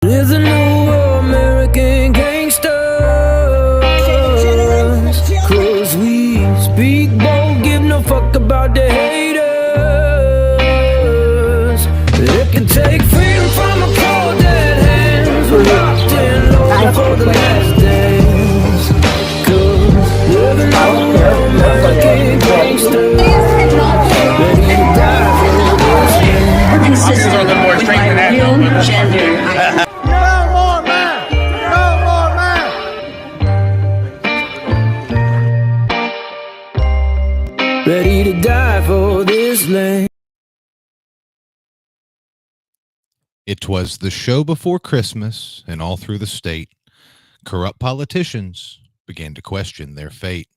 There's a new American gangsters, 'cause we speak bold, give no fuck about the haters. It can take freedom from a cold dead hands. We're locked in low for the last dance. 'Cause we're the new American gangsters, ready to die for this land. Consistent with my real gender. Ready to die for this land. It was the show before Christmas, and all through the state, corrupt politicians began to question their fate.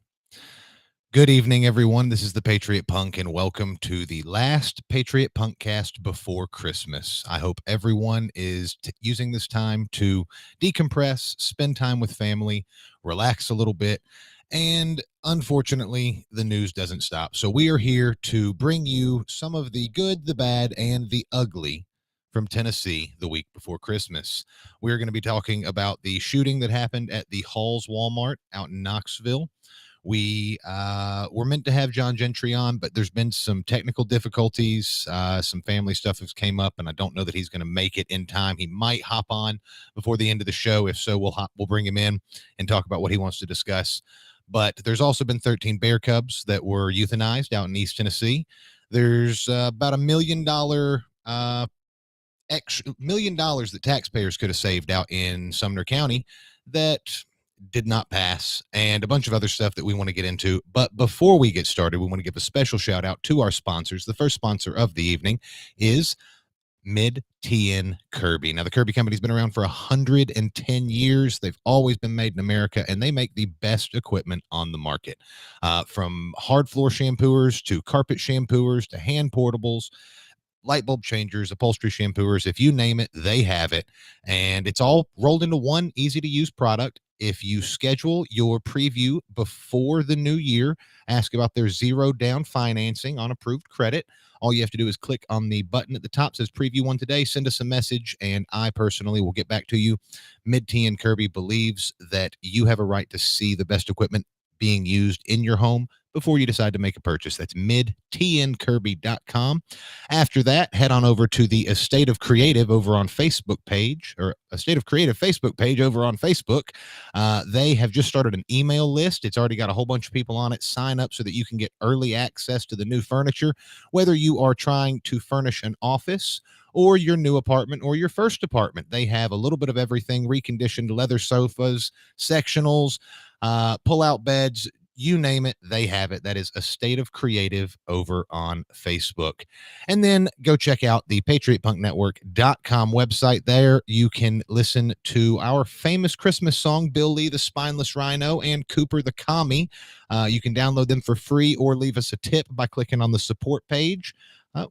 Good evening, everyone. This is the Patriot Punk, and welcome to the last Patriot Punkcast before Christmas. I hope everyone is using this time to decompress, spend time with family, relax a little bit, and unfortunately, the news doesn't stop. So we are here to bring you some of the good, the bad, and the ugly from Tennessee the week before Christmas. We're going to be talking about the shooting that happened at the Halls Walmart out in Knoxville. We were meant to have John Gentry on, but there's been some technical difficulties. Some family stuff has came up, and I don't know that he's going to make it in time. He might hop on before the end of the show. If so, we'll bring him in and talk about what he wants to discuss. But there's also been 13 bear cubs that were euthanized out in East Tennessee. There's about $1 million that taxpayers could have saved out in Sumner County that did not pass, and a bunch of other stuff that we want to get into. But before we get started, we want to give a special shout out to our sponsors. The first sponsor of the evening is Mid-TN Kirby. Now, the Kirby company's been around for 110 years. They've always been made in America, and they make the best equipment on the market. From hard floor shampooers to carpet shampooers to hand portables, light bulb changers, upholstery shampooers, if you name it, they have it. And it's all rolled into one easy-to-use product. If you schedule your preview before the new year, ask about their zero down financing on approved credit. All you have to do is click on the button at the top, says preview one today, send us a message, and I personally will get back to you. Mid-TN Kirby believes that you have a right to see the best equipment being used in your home before you decide to make a purchase. That's midtnkirby.com. After that, head on over to the Estate of Creative over on Facebook page, or Estate of Creative Facebook page over on Facebook. They have just started an email list. It's already got a whole bunch of people on it. Sign up so that you can get early access to the new furniture, whether you are trying to furnish an office or your new apartment or your first apartment. They have a little bit of everything: reconditioned leather sofas, sectionals, pull-out beds, you name it, they have it. That is A State of Creative over on Facebook. And then go check out the PatriotPunkNetwork.com website. There you can listen to our famous Christmas song, Bill Lee, the Spineless Rhino, and Cooper the Commie. You can download them for free or leave us a tip by clicking on the support page.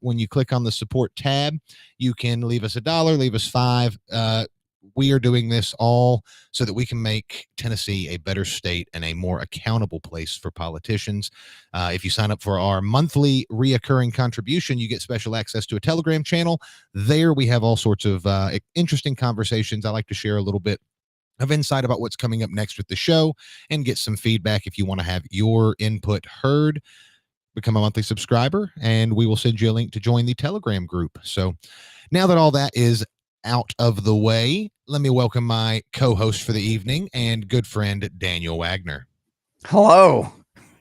When you click on the support tab, you can leave us $1, leave us $5. We are doing this all so that we can make Tennessee a better state and a more accountable place for politicians. If you sign up for our monthly reoccurring contribution, you get special access to a Telegram channel. There we have all sorts of interesting conversations. I like to share a little bit of insight about what's coming up next with the show and get some feedback if you want to have your input heard. Become a monthly subscriber, and we will send you a link to join the Telegram group. So now that all that is out of the way, let me welcome my co-host for the evening and good friend, Daniel Wagner. Hello.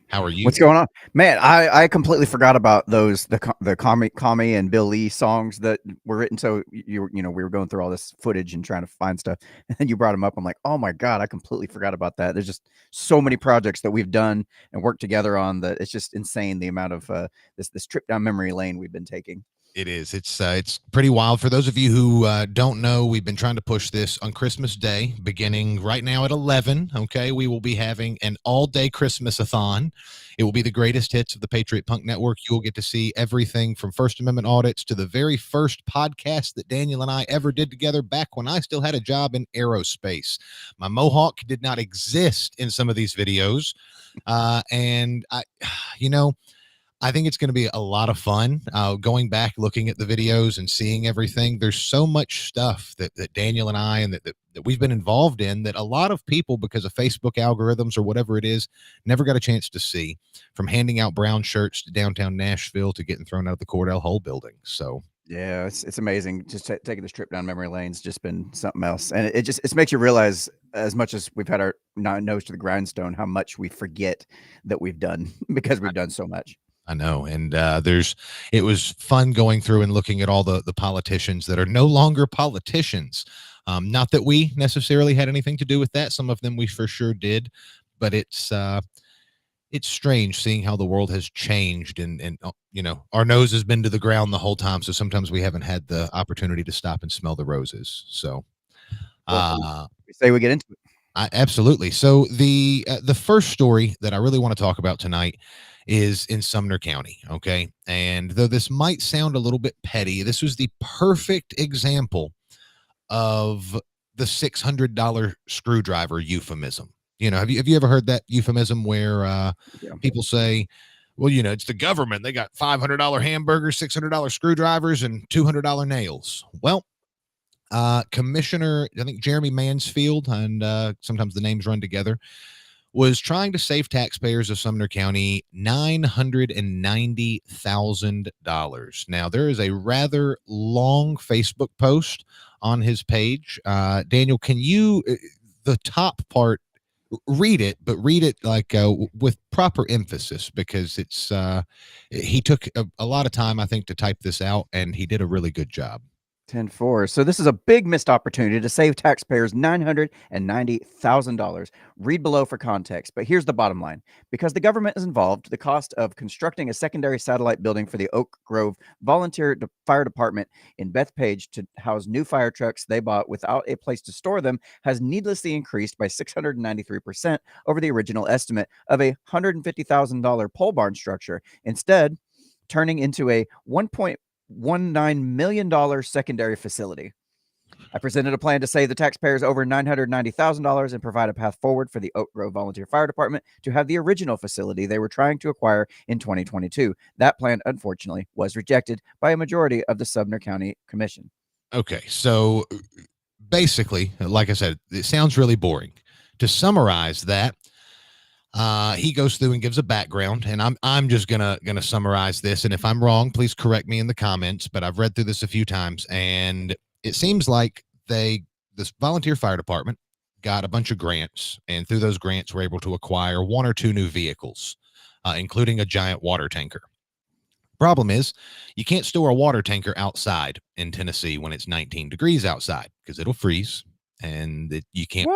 How are you? What's going on, man? I completely forgot about those the Commie and Bill Lee songs that were written. So we were going through all this footage and trying to find stuff, and then you brought them up. I'm like, oh my god, I completely forgot about that. There's just so many projects that we've done and worked together on that it's just insane the amount of this trip down memory lane we've been taking. It is. It's pretty wild. For those of you who don't know, we've been trying to push this on Christmas Day, beginning right now at 11. Okay, we will be having an all-day Christmas-a-thon. It will be the greatest hits of the Patriot Punk Network. You will get to see everything from First Amendment audits to the very first podcast that Daniel and I ever did together back when I still had a job in aerospace. My mohawk did not exist in some of these videos, and I think it's going to be a lot of fun. Going back, looking at the videos and seeing everything. There's so much stuff that Daniel and I and that we've been involved in that a lot of people, because of Facebook algorithms or whatever it is, never got a chance to see. From handing out brown shirts to downtown Nashville to getting thrown out of the Cordell Hull building. So Yeah, it's amazing. Just taking this trip down memory lane's just been something else, and it makes you realize, as much as we've had our nose to the grindstone, how much we forget that we've done because we've done so much. I know. And it was fun going through and looking at all the politicians that are no longer politicians. Not that we necessarily had anything to do with that. Some of them we for sure did, but it's strange seeing how the world has changed, and our nose has been to the ground the whole time. So sometimes we haven't had the opportunity to stop and smell the roses. So, We say we get into it. absolutely. So the first story that I really want to talk about tonight is in Sumner County. Okay. And though this might sound a little bit petty, this was the perfect example of the $600 screwdriver euphemism. Have you ever heard that euphemism where people say, well, it's the government. They got $500 hamburgers, $600 screwdrivers, and $200 nails. Well, Commissioner, I think Jeremy Mansfield, and sometimes the names run together, was trying to save taxpayers of Sumner County $990,000. Now, there is a rather long Facebook post on his page. Daniel, can you, the top part, read it, but read it like with proper emphasis, because it's he took a lot of time, I think, to type this out, and he did a really good job. 10-4. So this is a big missed opportunity to save taxpayers $990,000. Read below for context. But here's the bottom line. Because the government is involved, the cost of constructing a secondary satellite building for the Oak Grove Volunteer Fire Department in Bethpage to house new fire trucks they bought without a place to store them has needlessly increased by 693% over the original estimate of a $150,000 pole barn structure, instead turning into a $1.19 million secondary facility. I presented a plan to save the taxpayers over $990,000 and provide a path forward for the Oak Grove Volunteer Fire Department to have the original facility they were trying to acquire in 2022. That plan, unfortunately, was rejected by a majority of the Sumner County Commission. Okay, so basically, like I said, it sounds really boring. To summarize that, he goes through and gives a background, and I'm just gonna summarize this. And if I'm wrong, please correct me in the comments. But I've read through this a few times, and it seems like this volunteer fire department got a bunch of grants, and through those grants were able to acquire one or two new vehicles, including a giant water tanker. Problem is, you can't store a water tanker outside in Tennessee when it's 19 degrees outside, because it'll freeze, and you can't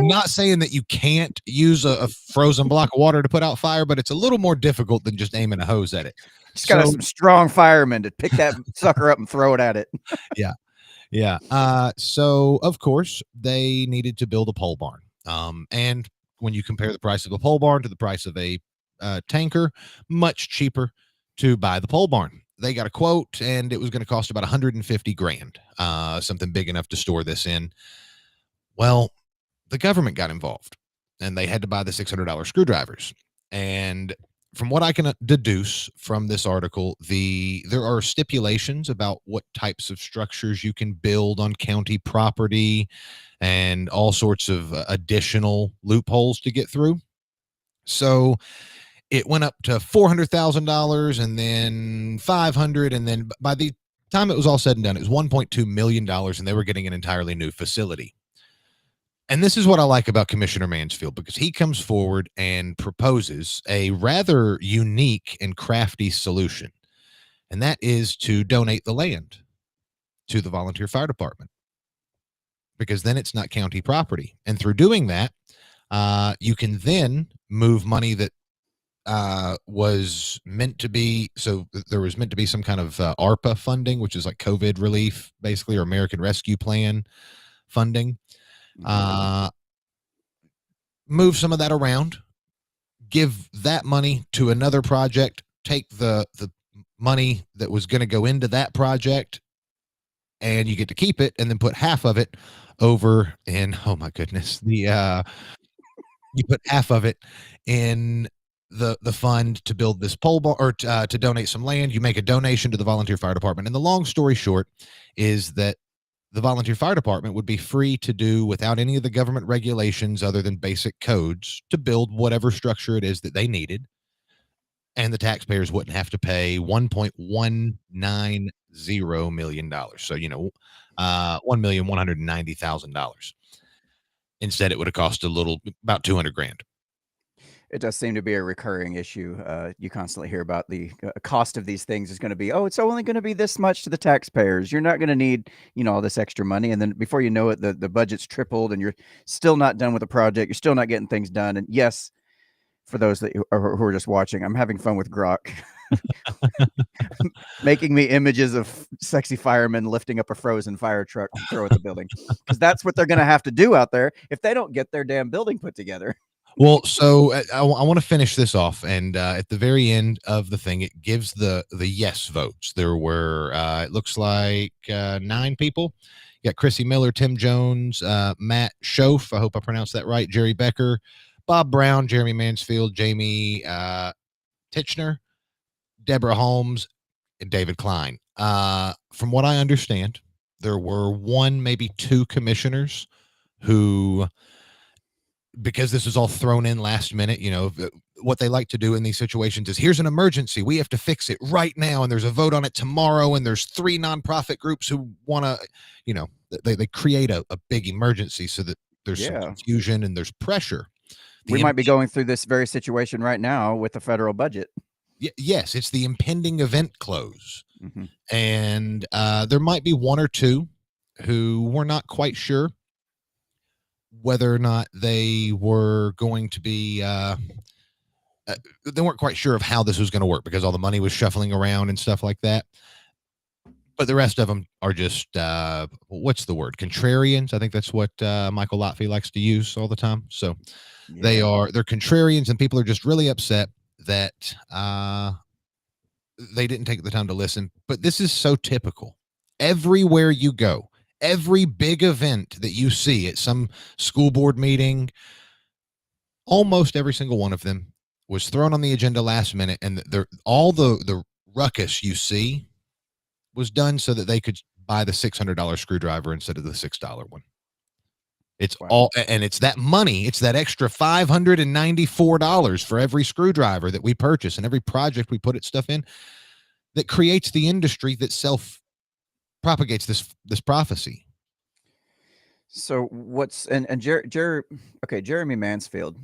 not saying that you can't use a frozen block of water to put out fire, but it's a little more difficult than just aiming a hose at it. Just got some strong firemen to pick that sucker up and throw it at it. Yeah. So of course they needed to build a pole barn. And when you compare the price of a pole barn to the price of a tanker, much cheaper to buy the pole barn. They got a quote, and it was going to cost about $150,000, something big enough to store this in. Well, the government got involved, and they had to buy the $600 screwdrivers. And from what I can deduce from this article, there are stipulations about what types of structures you can build on county property, and all sorts of additional loopholes to get through. So it went up to $400,000, and then $500,000, and then by the time it was all said and done, it was $1.2 million, and they were getting an entirely new facility. And this is what I like about Commissioner Mansfield, because he comes forward and proposes a rather unique and crafty solution, and that is to donate the land to the volunteer fire department, because then it's not county property. And through doing that, you can then move money that was meant to be, so there was meant to be some kind of ARPA funding, which is like COVID relief, basically, or American Rescue Plan funding. Move some of that around, give that money to another project, take the money that was going to go into that project, and you get to keep it, and then put half of it over in, oh my goodness, you put half of it in the fund to build this pole barn, or to donate some land. You make a donation to the volunteer fire department. And the long story short is that the volunteer fire department would be free to do, without any of the government regulations other than basic codes, to build whatever structure it is that they needed. And the taxpayers wouldn't have to pay $1.190 million. So, $1,190,000. Instead, it would have cost about 200 grand. It does seem to be a recurring issue. You constantly hear about the cost of these things is going to be, oh, it's only going to be this much to the taxpayers. You're not going to need, all this extra money. And then before you know it, the budget's tripled and you're still not done with the project. You're still not getting things done. And yes, for those who are just watching, I'm having fun with Grok, making me images of sexy firemen lifting up a frozen fire truck to throw at the building, because that's what they're going to have to do out there if they don't get their damn building put together. Well, so I want to finish this off, and at the very end of the thing, it gives the yes votes. There were, it looks like 9 people. You got Chrissy Miller, Tim Jones, Matt Schoaf, I hope I pronounced that right, Jerry Becker, Bob Brown, Jeremy Mansfield, Jamie Titchener, Deborah Holmes, and David Klein. From what I understand, there were 1, maybe 2 commissioners who, because this was all thrown in last minute, what they like to do in these situations is, here's an emergency, we have to fix it right now, and there's a vote on it tomorrow, and there's 3 nonprofit groups who want to, they create a big emergency so that there's some confusion and there's pressure. We might be going through this very situation right now with the federal budget. Yes, it's the impending event close. Mm-hmm. And there might be 1 or 2 who were not quite sure whether or not they were going to be they weren't quite sure of how this was going to work, because all the money was shuffling around and stuff like that. But the rest of them are just what's the word, contrarians. I think that's what Michael Lotfi likes to use all the time. So they're contrarians, and people are just really upset that they didn't take the time to listen. But this is so typical. Everywhere you go, every big event that you see at some school board meeting, almost every single one of them was thrown on the agenda last minute, and all the ruckus you see was done so that they could buy the $600 screwdriver instead of the $6 one. It's all, and it's that money, it's that extra $594 for every screwdriver that we purchase and every project we put stuff in, that creates the industry that propagates this prophecy. So what's Jeremy Mansfield,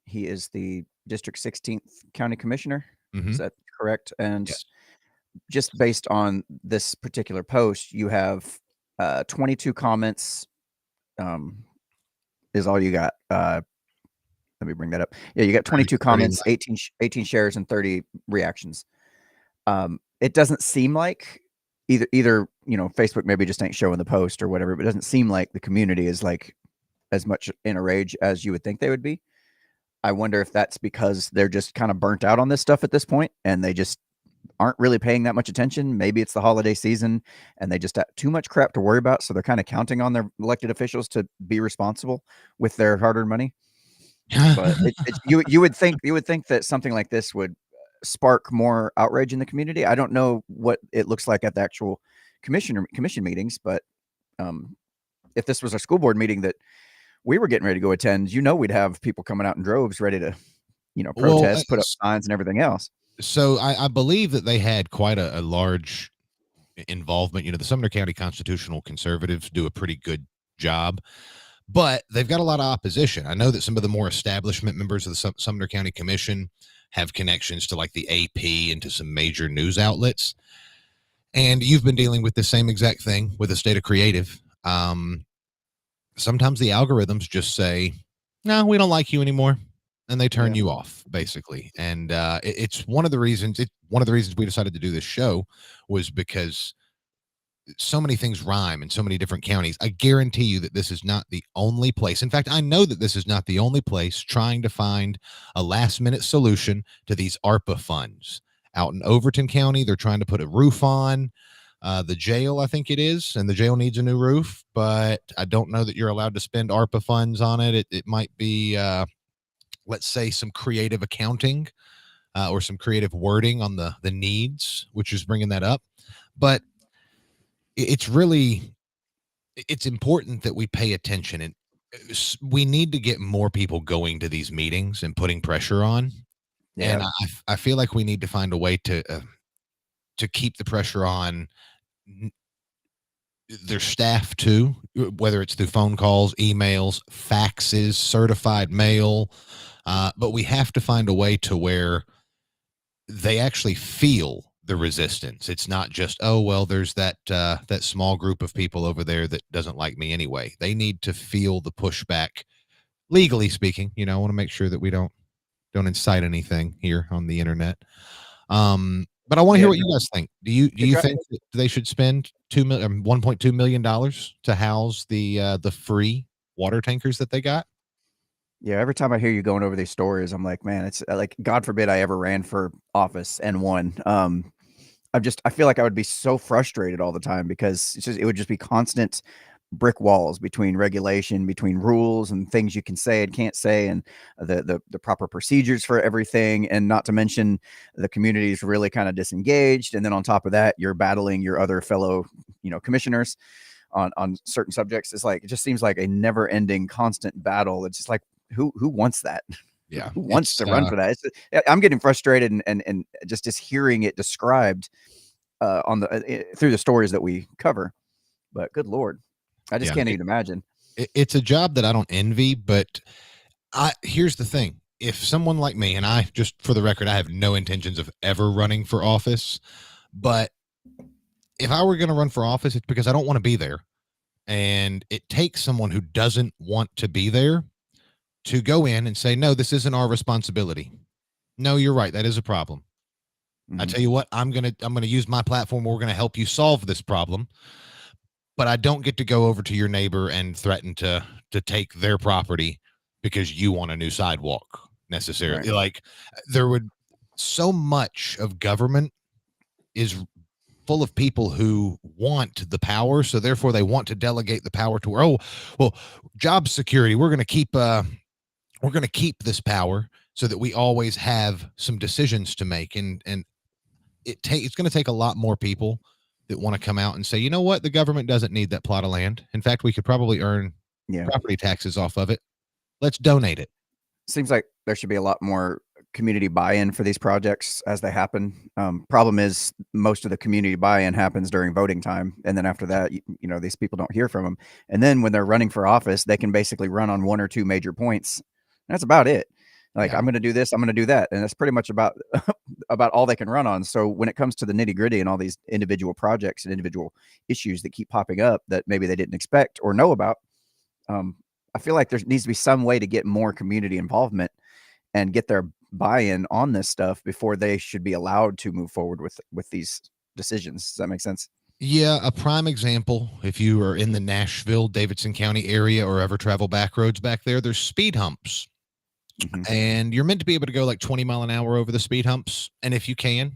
he is the District 16th County Commissioner. Mm-hmm. Is that correct? And yes. Just based on this particular post, you have 22 comments. Is all you got. Let me bring that up. Yeah, you got 22 comments, 18 shares, and 30 reactions. It doesn't seem like either Facebook maybe just ain't showing the post or whatever, but it doesn't seem like the community is like as much in a rage as you would think they would be. I wonder if that's because they're just kind of burnt out on this stuff at this point, and they just aren't really paying that much attention. Maybe it's the holiday season and they just have too much crap to worry about, so they're kind of counting on their elected officials to be responsible with their hard-earned money. But you would think that something like this would spark more outrage in the community. I don't know what it looks like at the actual commission meetings, but if this was a school board meeting that we were getting ready to go attend, we'd have people coming out in droves ready to protest, put up signs and everything else. So I believe that they had quite a large involvement. The Sumner County Constitutional Conservatives do a pretty good job, but they've got a lot of opposition. I know that some of the more establishment members of the Sumner County Commission have connections to like the AP and to some major news outlets. And you've been dealing with the same exact thing with the state of creative. Sometimes the algorithms just say, no, we don't like you anymore. And they turn you off, basically. And it's one of the reasons we decided to do this show was because so many things rhyme in so many different counties. I guarantee you that this is not the only place. In fact, I know that this is not the only place trying to find a last-minute solution to these ARPA funds. Out in Overton County, they're trying to put a roof on the jail, I think it is, and the jail needs a new roof, but I don't know that you're allowed to spend ARPA funds on it. It might be let's say, some creative accounting or some creative wording on the needs, which is bringing that up. But it's really, it's important that we pay attention, and we need to get more people going to these meetings and putting pressure on. Yeah. And I feel like we need to find a way to keep the pressure on their staff too, whether it's through phone calls, emails, faxes, certified mail. But we have to find a way to where they actually feel the resistance. It's not just, oh, well, there's that small group of people over there that doesn't like me anyway. They need to feel the pushback, legally speaking. I want to make sure that we don't incite anything here on the internet. But I want to hear what you guys think. Do you think that they should spend $1.2 million to house the free water tankers that they got? Yeah, every time I hear you going over these stories, I'm like, man, it's like, God forbid I ever ran for office and won. I feel like I would be so frustrated all the time because it would just be constant brick walls between regulation, between rules and things you can say and can't say, and the proper procedures for everything. And not to mention the community is really kind of disengaged. And then on top of that, you're battling your other fellow, commissioners on certain subjects. It's like, it just seems like a never ending constant battle. It's just like, who wants that? Yeah. Who wants to run for that? I'm getting frustrated and just hearing it described through the stories that we cover. But good Lord, I just can't even imagine. It's a job that I don't envy, but here's the thing. If someone like me, and I, just for the record, I have no intentions of ever running for office, but if I were going to run for office, it's because I don't want to be there. And it takes someone who doesn't want to be there to go in and say, no, this isn't our responsibility. No, you're right. That is a problem. I tell you what, I'm going to use my platform. We're going to help you solve this problem. But I don't get to go over to your neighbor and threaten to take their property because you want a new sidewalk necessarily. Right. Like, so much of government is full of people who want the power. So therefore they want to delegate the power to where, oh, well, job security, we're going to keep this power so that we always have some decisions to make. And it's going to take a lot more people that want to come out and say, you know what, the government doesn't need that plot of land. In fact, we could probably earn property taxes off of it. Let's donate it. Seems like there should be a lot more community buy-in for these projects as they happen. Problem is, most of the community buy-in happens during voting time, and then after that, these people don't hear from them. And then when they're running for office, they can basically run on one or two major points. That's about it. Like, I'm going to do this, I'm going to do that, and that's pretty much about all they can run on. So when it comes to the nitty-gritty and all these individual projects and individual issues that keep popping up that maybe they didn't expect or know about, I feel like there needs to be some way to get more community involvement and get their buy-in on this stuff before they should be allowed to move forward with these decisions. Does that make sense? Yeah, a prime example, if you are in the Nashville, Davidson County area or ever travel back roads back there, there's speed humps. And you're meant to be able to go like 20 mile an hour over the speed humps. And if you can,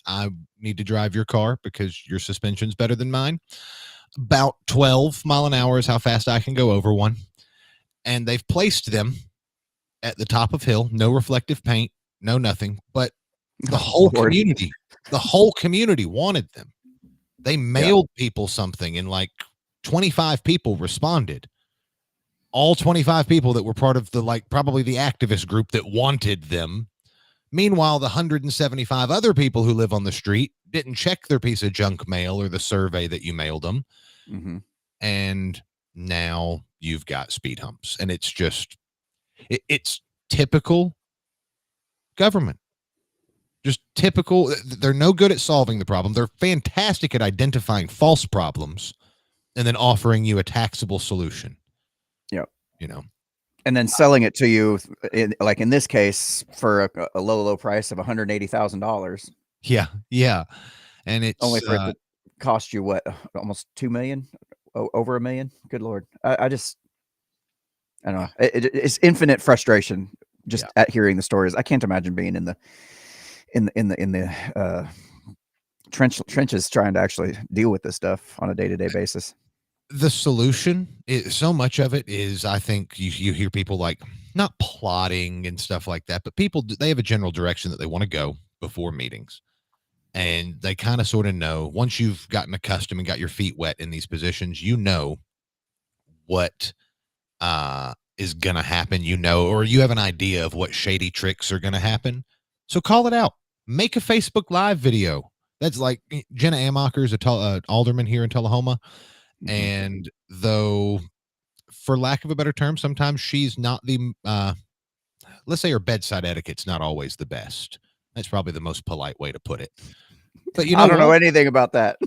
I need to drive your car because your suspension's better than mine. About 12 mile an hour is how fast I can go over one. And they've placed them at the top of hill, no reflective paint, no nothing, but the whole community wanted them. They mailed people something and like 25 people responded. All 25 people that were part of probably the activist group that wanted them. Meanwhile, the 175 other people who live on the street didn't check their piece of junk mail or the survey that you mailed them. And now you've got speed humps, and it's just, it's typical government. Just typical. They're no good at solving the problem. They're fantastic at identifying false problems and then offering you a taxable solution. And then selling it to you, like in this case, for a low price of $180,000. Yeah. And it's only for it to cost you what, almost $2 million, over $1 million. Good Lord. I don't know. It's infinite frustration just at hearing the stories. I can't imagine being in the trenches trying to actually deal with this stuff on a day-to-day basis. the solution is, so much of it is, I think you hear people like not plotting and stuff like that, but people, they have a general direction that they want to go before meetings. And they kind of sort of know, once you've gotten accustomed and got your feet wet in these positions, you know what is going to happen, or you have an idea of what shady tricks are going to happen. So call it out. Make a Facebook Live video. That's like Jenna Amacher is a alderman here in Tullahoma. And though, for lack of a better term, sometimes she's not the, let's say her bedside etiquette's not always the best. That's probably the most polite way to put it. But I don't know anything about that.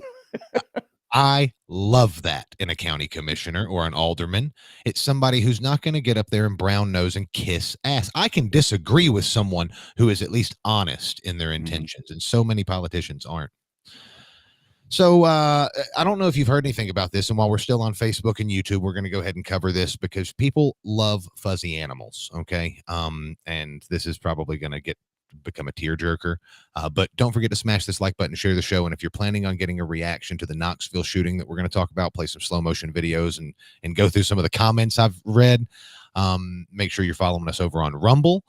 I love that in a county commissioner or an alderman. It's somebody who's not going to get up there and brown nose and kiss ass. I can disagree with someone who is at least honest in their intentions, and so many politicians aren't. So I don't know if you've heard anything about this, and while we're still on Facebook and YouTube, we're going to go ahead and cover this because people love fuzzy animals, okay? And this is probably going to become a tearjerker, but don't forget to smash this like button, share the show, and if you're planning on getting a reaction to the Knoxville shooting that we're going to talk about, play some slow motion videos and go through some of the comments I've read, make sure you're following us over on Rumble.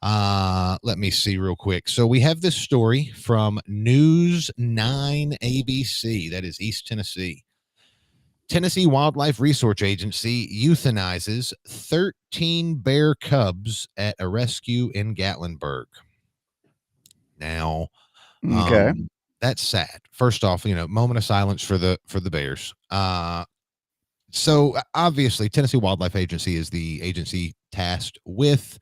Let me see real quick. So we have this story from News 9 ABC, that is East Tennessee. Tennessee Wildlife Resource Agency euthanizes 13 bear cubs at a rescue in Gatlinburg. Now, Okay. That's sad. First off, moment of silence for the bears. So obviously, Tennessee Wildlife Agency is the agency tasked with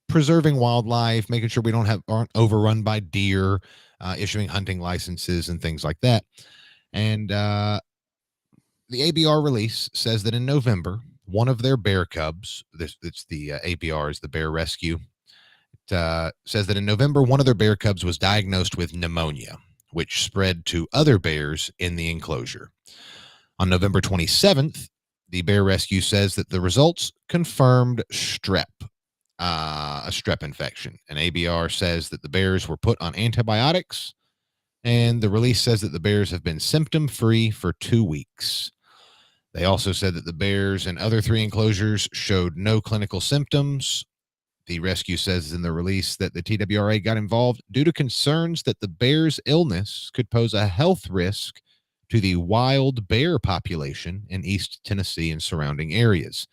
preserving wildlife, making sure we aren't overrun by deer, issuing hunting licenses and things like that. And the ABR release says that in November, one of their bear cubs, it's the ABR is the bear rescue. Says that in November, one of their bear cubs was diagnosed with pneumonia, which spread to other bears in the enclosure. On November 27th, the bear rescue says that the results confirmed strep, a strep infection. And ABR says that the bears were put on antibiotics, and the release says that the bears have been symptom-free for 2 weeks. They also said that the bears in other 3 enclosures showed no clinical symptoms. The rescue says in the release that the TWRA got involved due to concerns that the bear's illness could pose a health risk to the wild bear population in East Tennessee and surrounding areas.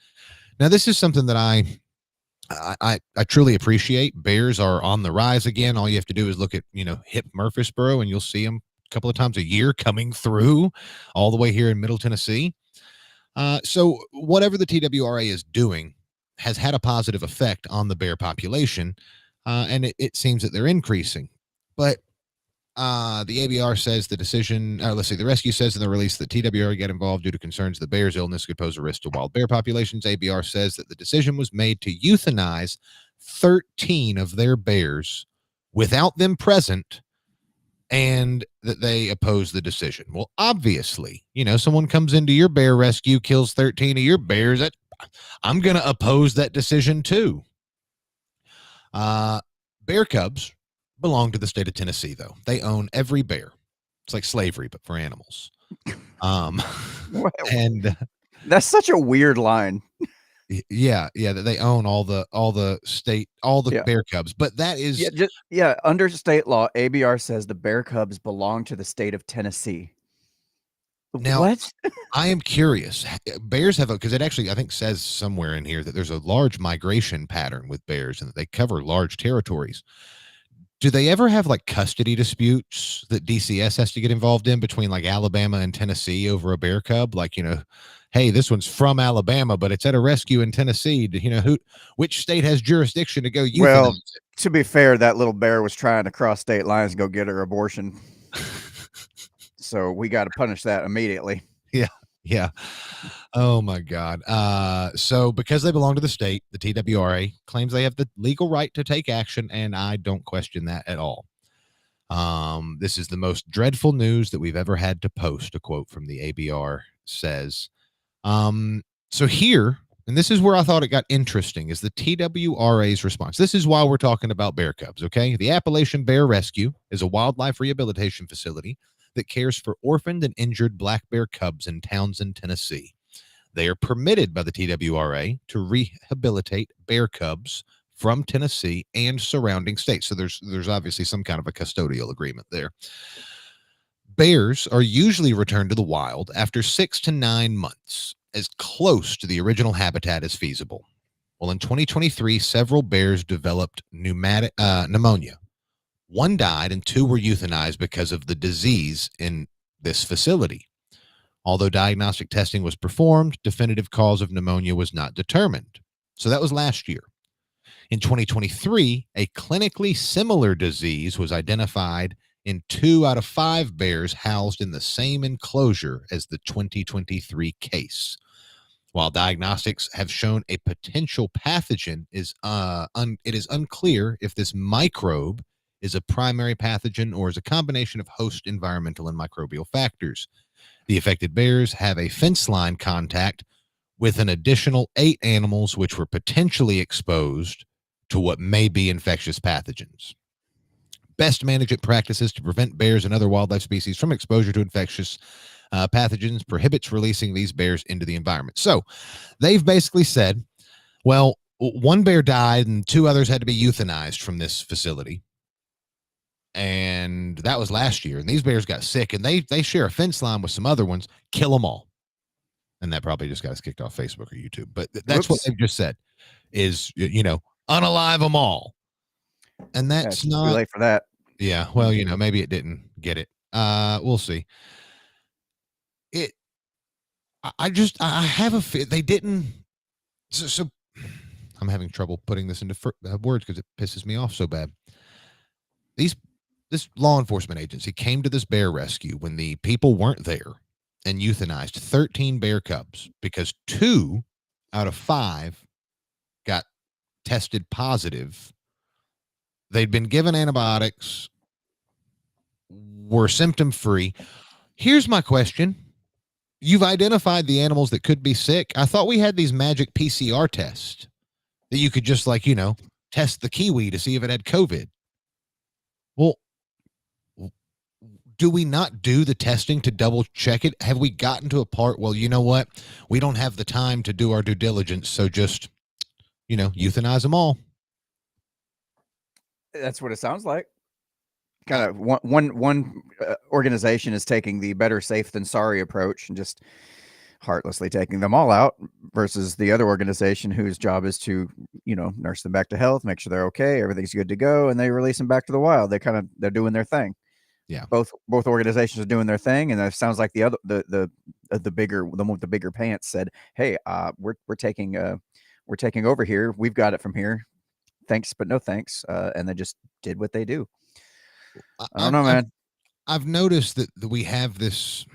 Now, this is something that I truly appreciate. Bears are on the rise again. All you have to do is look at, Hip Murfreesboro, and you'll see them a couple of times a year coming through all the way here in Middle Tennessee. So whatever the TWRA is doing has had a positive effect on the bear population, and it seems that they're increasing. But the ABR says the rescue says in the release that TWRA got involved due to concerns the bear's illness could pose a risk to wild bear populations. ABR says that the decision was made to euthanize 13 of their bears without them present, and that they oppose the decision. Well, obviously, someone comes into your bear rescue, kills 13 of your bears, I'm going to oppose that decision too. Bear cubs belong to the state of Tennessee, though. They own every bear. It's like slavery, but for animals. And that's such a weird line. Yeah, that they own all the bear cubs, but that is under state law, ABR says the bear cubs belong to the state of Tennessee. Now, what? I am curious. Bears have because it actually, I think, says somewhere in here that there's a large migration pattern with bears and that they cover large territories. Do they ever have like custody disputes that DCS has to get involved in between like Alabama and Tennessee over a bear cub? Like, hey, this one's from Alabama, but it's at a rescue in Tennessee. Which state has jurisdiction to go euthanize? Well, to be fair, that little bear was trying to cross state lines and go get her abortion. So we got to punish that immediately. Yeah. Oh my God. So because they belong to the state, the TWRA claims they have the legal right to take action, and I don't question that at all. This is the most dreadful news that we've ever had to post, a quote from the ABR says. So here, and this is where I thought it got interesting, is the TWRA's response. This is why we're talking about bear cubs, okay? The Appalachian Bear Rescue is a wildlife rehabilitation facility that cares for orphaned and injured black bear cubs in Townsend, Tennessee. They are permitted by the TWRA to rehabilitate bear cubs from Tennessee and surrounding states. So there's obviously some kind of a custodial agreement there. Bears are usually returned to the wild after 6 to 9 months, as close to the original habitat as feasible. Well, in 2023, several bears developed pneumonia. One died and 2 were euthanized because of the disease in this facility. Although diagnostic testing was performed, definitive cause of pneumonia was not determined. So that was last year. In 2023, a clinically similar disease was identified in 2 out of 5 bears housed in the same enclosure as the 2023 case. While diagnostics have shown a potential pathogen, it is unclear if this microbe is a primary pathogen or is a combination of host, environmental, and microbial factors. The affected bears have a fence line contact with an additional 8 animals which were potentially exposed to what may be infectious pathogens. Best management practices to prevent bears and other wildlife species from exposure to infectious pathogens prohibits releasing these bears into the environment. So they've basically said, well, 1 bear died and 2 others had to be euthanized from this facility. And that was last year. And these bears got sick and they share a fence line with some other ones, kill them all. And that probably just got us kicked off Facebook or YouTube. But that's what they've just said is, unalive them all. And that's not too late for that. Yeah. Well, maybe it didn't get it. We'll see. I have a fear they didn't. So I'm having trouble putting this into words because it pisses me off so bad. This law enforcement agency came to this bear rescue when the people weren't there and euthanized 13 bear cubs because 2 out of 5 got tested positive. They'd been given antibiotics, were symptom free. Here's my question. You've identified the animals that could be sick. I thought we had these magic PCR tests that you could just test the kiwi to see if it had COVID. Well, do we not do the testing to double check it? Have we gotten to a part, well, you know what? We don't have the time to do our due diligence. So just, euthanize them all. That's what it sounds like. Kind of one organization is taking the better safe than sorry approach and just heartlessly taking them all out versus the other organization whose job is to, nurse them back to health, make sure they're okay, everything's good to go, and they release them back to the wild. They're doing their thing. Yeah. Both organizations are doing their thing, and it sounds like the bigger pants said, "Hey, we're taking over here. We've got it from here. Thanks, but no thanks." And they just did what they do. I don't know, man. I've noticed that we have this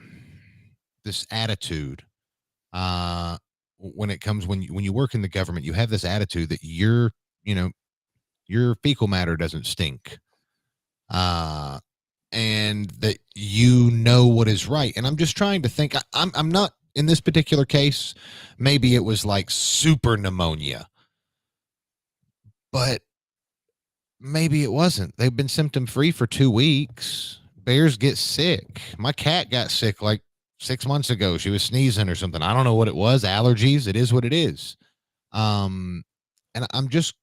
attitude. When it comes when you work in the government, you have this attitude that your fecal matter doesn't stink. And that what is right. And I'm just trying to think. I'm not in this particular case. Maybe it was like super pneumonia, but maybe it wasn't. They've been symptom free for 2 weeks. Bears get sick. My cat got sick like 6 months ago. She was sneezing or something. I don't know what it was. Allergies. It is what it is. And I'm just,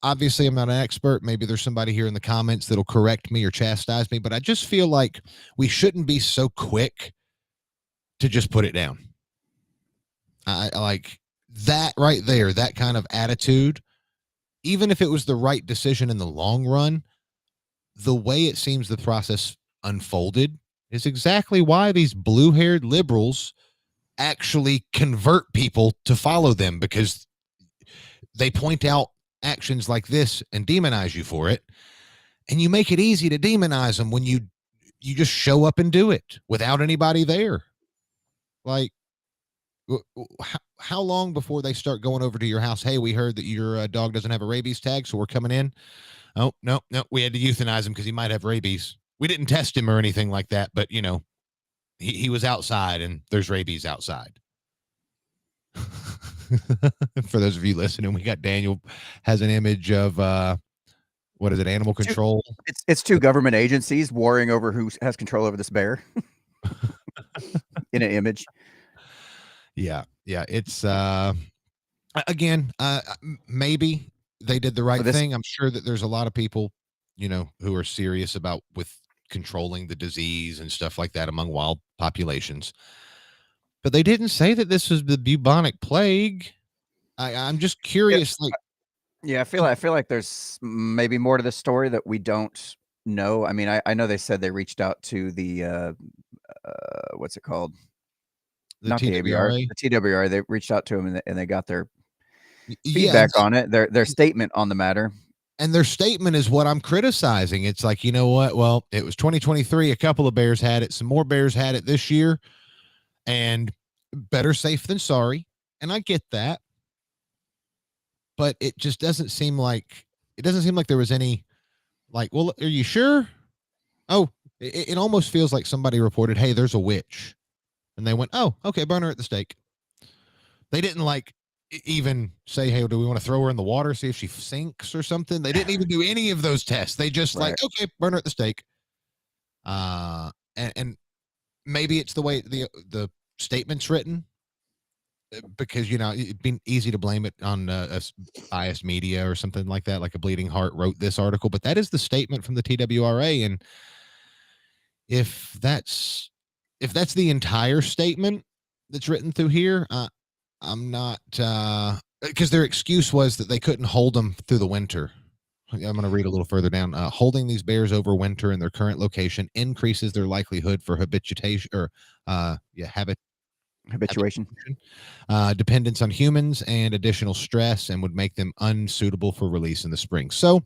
obviously I'm not an expert. Maybe there's somebody here in the comments that'll correct me or chastise me, but I just feel like we shouldn't be so quick to just put it down. I like that right there, that kind of attitude. Even if it was the right decision in the long run, the way it seems the process unfolded is exactly why these blue-haired liberals actually convert people to follow them, because they point out actions like this and demonize you for it. And you make it easy to demonize them when you just show up and do it without anybody there. Like, how long before they start going over to your house? Hey, we heard that your dog doesn't have a rabies tag, so we're coming in. Oh, no, we had to euthanize him because he might have rabies. We didn't test him or anything like that, but he was outside and there's rabies outside. For those of you listening, we got Daniel has an image of what is it? Animal control. It's two government agencies warring over who has control over this bear in an image. Yeah. It's again, maybe they did the right thing. I'm sure that there's a lot of people, who are serious about with controlling the disease and stuff like that among wild populations. But they didn't say that this was the bubonic plague. I'm just curious. Yeah, I feel like there's maybe more to this story that we don't know. I mean, I know they said they reached out to the what's it called? Not the ABR, the TWRA. They reached out to them and they got their feedback on it. Their statement on the matter. And their statement is what I'm criticizing. It's like, you know what? Well, it was 2023. A couple of bears had it. Some more bears had it this year. And better safe than sorry. And I get that. But it just doesn't seem like there was any well, are you sure? Oh, it almost feels like somebody reported, hey, there's a witch. And they went, oh, okay, burn her at the stake. They didn't even say, hey, do we want to throw her in the water, see if she sinks or something? They didn't even do any of those tests. They just okay, burn her at the stake. And maybe it's the way the statement's written, because it'd be easy to blame it on a biased media or something like that, like a Bleeding Heart wrote this article, but that is the statement from the TWRA. And if that's the entire statement that's written through here, I'm not, because their excuse was that they couldn't hold them through the winter. I'm going to read a little further down. Holding these bears over winter in their current location increases their likelihood for habituation, dependence on humans, and additional stress, and would make them unsuitable for release in the spring. So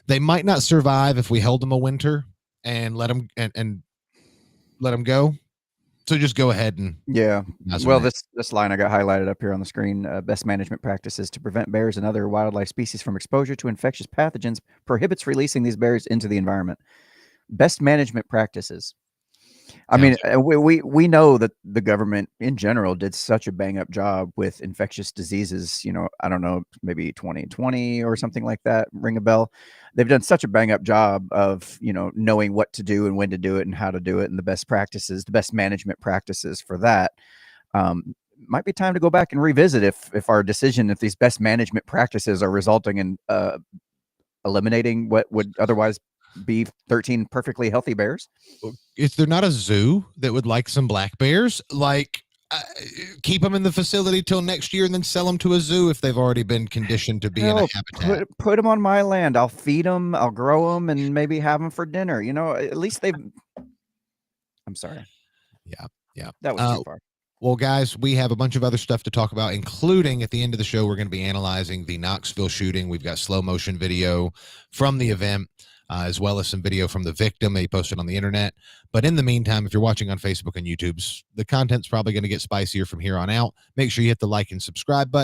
they might not survive if we held them a winter and let them and let them go. So just go ahead and Well, this line I got highlighted up here on the screen. Best management practices to prevent bears and other wildlife species from exposure to infectious pathogens prohibits releasing these bears into the environment. Best management practices. I mean, we know that the government in general did such a bang up job with infectious diseases. I don't know, maybe 2020 or something like that. Ring a bell. They've done such a bang up job of, knowing what to do and when to do it and how to do it, and the best practices, the best management practices for that. Might be time to go back and revisit if our decision, if these best management practices are resulting in eliminating what would otherwise be 13 perfectly healthy bears. Is there not a zoo that would like some black bears? Keep them in the facility till next year and then sell them to a zoo if they've already been conditioned to be in a habitat. Put them on my land. I'll feed them. I'll grow them and maybe have them for dinner. At least I'm sorry. Yeah. That was too far. Well, guys, we have a bunch of other stuff to talk about, including at the end of the show, we're going to be analyzing the Knoxville shooting. We've got slow motion video from the event, as well as some video from the victim they posted on the internet. But in the meantime, if you're watching on Facebook and YouTube, the content's probably going to get spicier from here on out. Make sure you hit the like and subscribe button.